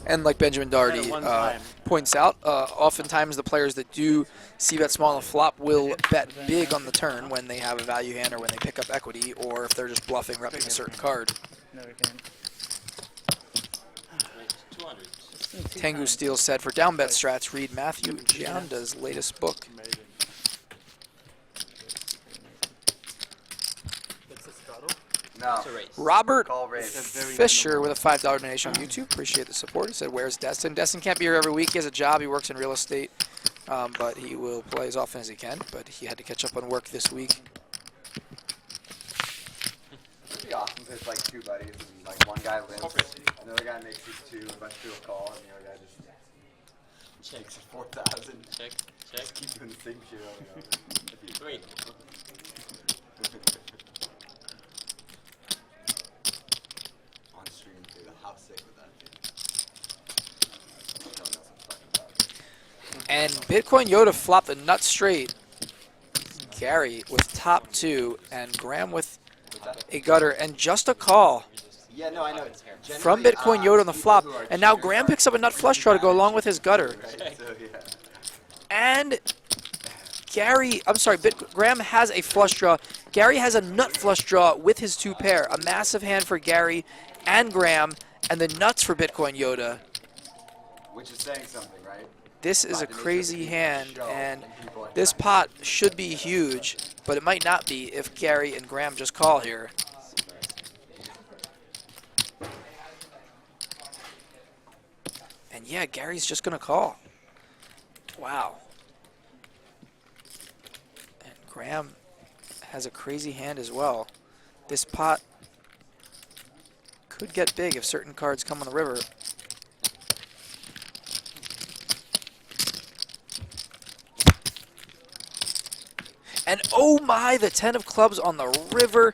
And like Benjamin Doherty points out, oftentimes the players that do see bet small on the flop will bet big on the turn when they have a value hand or when they pick up equity, or if they're just bluffing, repping a certain card. Tengu Steel said, for down bet strats, read Matthew Gionda's latest book. No. Robert Fisher with a $5 donation on YouTube. Appreciate the support. He said, where's Destin? Destin can't be here every week. He has a job. He works in real estate. But he will play as often as he can. But he had to catch up on work this week. It'd be awesome if it's like two buddies and like one guy wins, another guy makes his two, a bunch of people call, and the other guy just checks at 4,000. Check. Just keep doing the same shit over and over. 3. On stream too, how sick would that be? And Bitcoin Yoda flopped the nut straight. Gary with top 2 and Graham with a gutter and just a call. Yeah, no, I know. From Bitcoin Yoda on the flop. And now Graham picks up a nut flush draw to go along with his gutter. Right, so, yeah. And Graham has a flush draw. Gary has a nut flush draw with his 2 pair. A massive hand for Gary and Graham, and the nuts for Bitcoin Yoda. Which is saying something, right? This is a crazy hand, and this pot should be huge, but it might not be if Gary and Graham just call here. And yeah, Gary's just going to call. Wow. And Graham has a crazy hand as well. This pot could get big if certain cards come on the river. And oh my, the 10 of clubs on the river.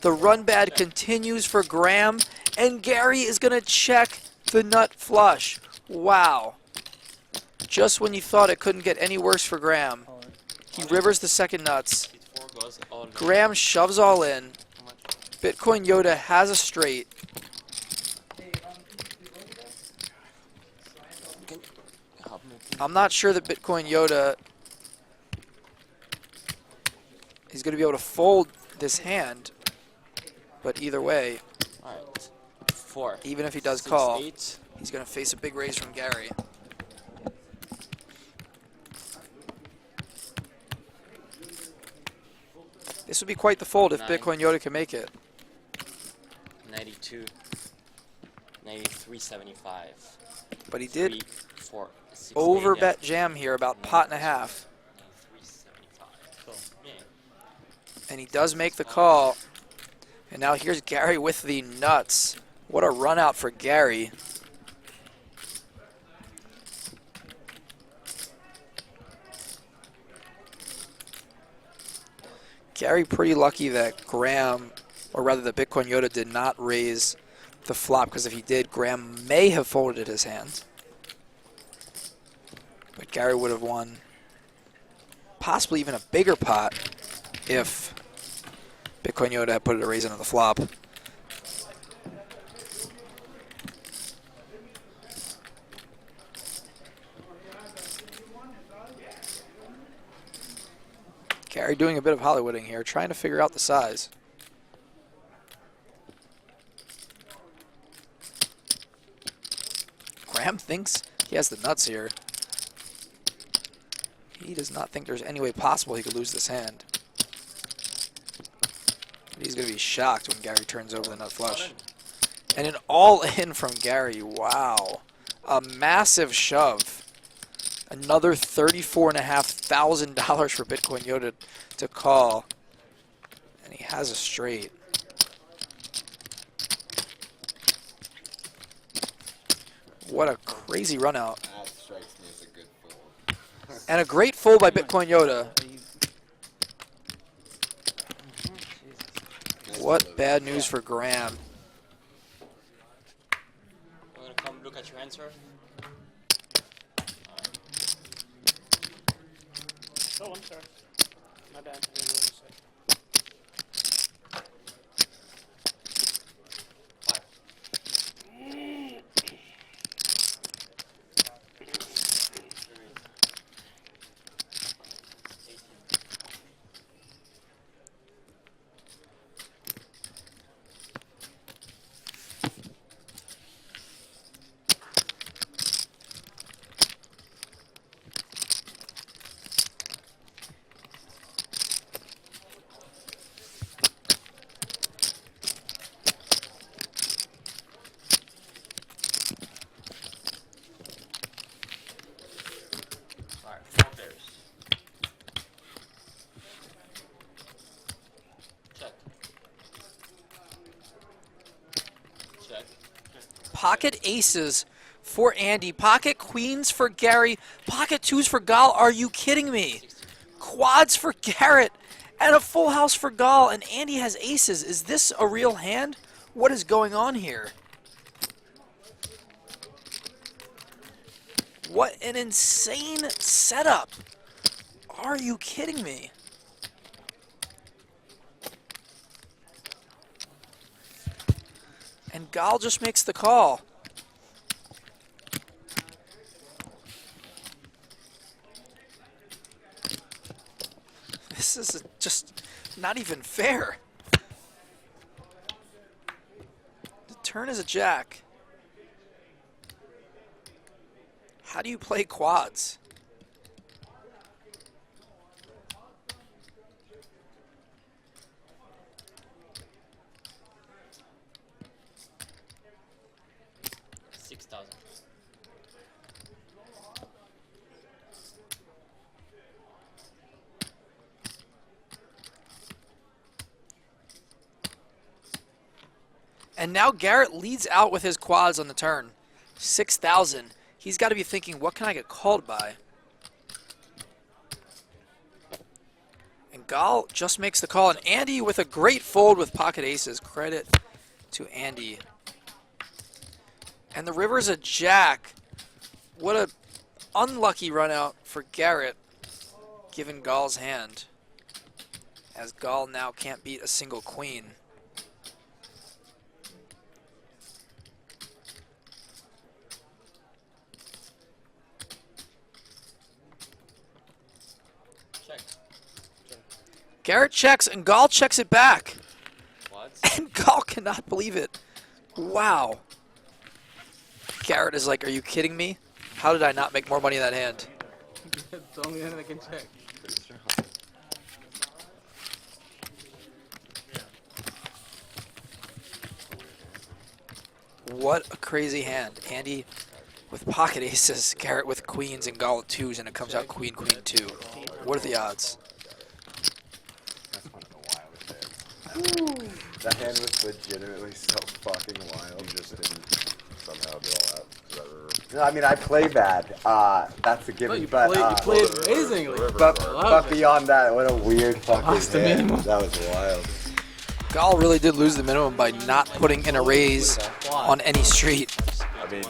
The run bad continues for Graham. And Gary is going to check the nut flush. Wow. Just when you thought it couldn't get any worse for Graham. He rivers the second nuts. Graham shoves all in. Bitcoin Yoda has a straight. I'm not sure that Bitcoin Yoda is going to be able to fold this hand, but either way, All right. 4. even if he does 6, call, 8. he's going to face a big raise from Gary. This would be quite the fold if 9. Bitcoin Yoda can make it. 92. 93.75. But he did 3, 4, 6, over 8, bet jam here about pot and a half. 93.75. Cool. Yeah. And he does make the call. And now here's Gary with the nuts. What a run out for Gary. Gary pretty lucky that Graham, or rather that Bitcoin Yoda did not raise the flop, because if he did, Graham may have folded his hand. But Gary would have won possibly even a bigger pot if Bitcoin Yoda had put a raise into the flop. Gary doing a bit of Hollywooding here, trying to figure out the size. Graham thinks he has the nuts here. He does not think there's any way possible he could lose this hand. He's going to be shocked when Gary turns over the nut flush. And an all-in from Gary. Wow. A massive shove. Another $34,500 for Bitcoin Yoda to call. And he has a straight. What a crazy run out. That strikes me as a good fold. And a great fold by Bitcoin Yoda. What bad news for Graham. I'm going to come look at your answer. Oh, I'm sorry. My bad. I didn't know what to say. 5. Pocket aces for Andy. Pocket queens for Gary. Pocket twos for Gal. Are you kidding me? Quads for Garrett. And a full house for Gal. And Andy has aces. Is this a real hand? What is going on here? What an insane setup. Are you kidding me? And Gal just makes the call. This is just not even fair. The turn is a jack. How do you play quads? And now Garrett leads out with his quads on the turn. 6,000. He's got to be thinking, what can I get called by? And Gal just makes the call. And Andy with a great fold with pocket aces. Credit to Andy. And the river's a jack. What a unlucky run out for Garrett, given Gal's hand. As Gal now can't beat a single queen. Garrett checks, and Gal checks it back. What? And Gal cannot believe it. Wow. Garrett is like, are you kidding me? How did I not make more money in that hand? It's the only hand I can check. What a crazy hand. Andy with pocket aces, Garrett with queens, and Gal with twos, and it comes out queen, queen, two. What are the odds? That hand was legitimately so fucking wild. Just didn't somehow do all that. No, I mean I play bad. That's a given. You but played amazingly. but beyond that, what a weird fucking Lost the hand. minimum. That was wild. Gal really did lose the minimum by not putting in a raise on any street. I mean,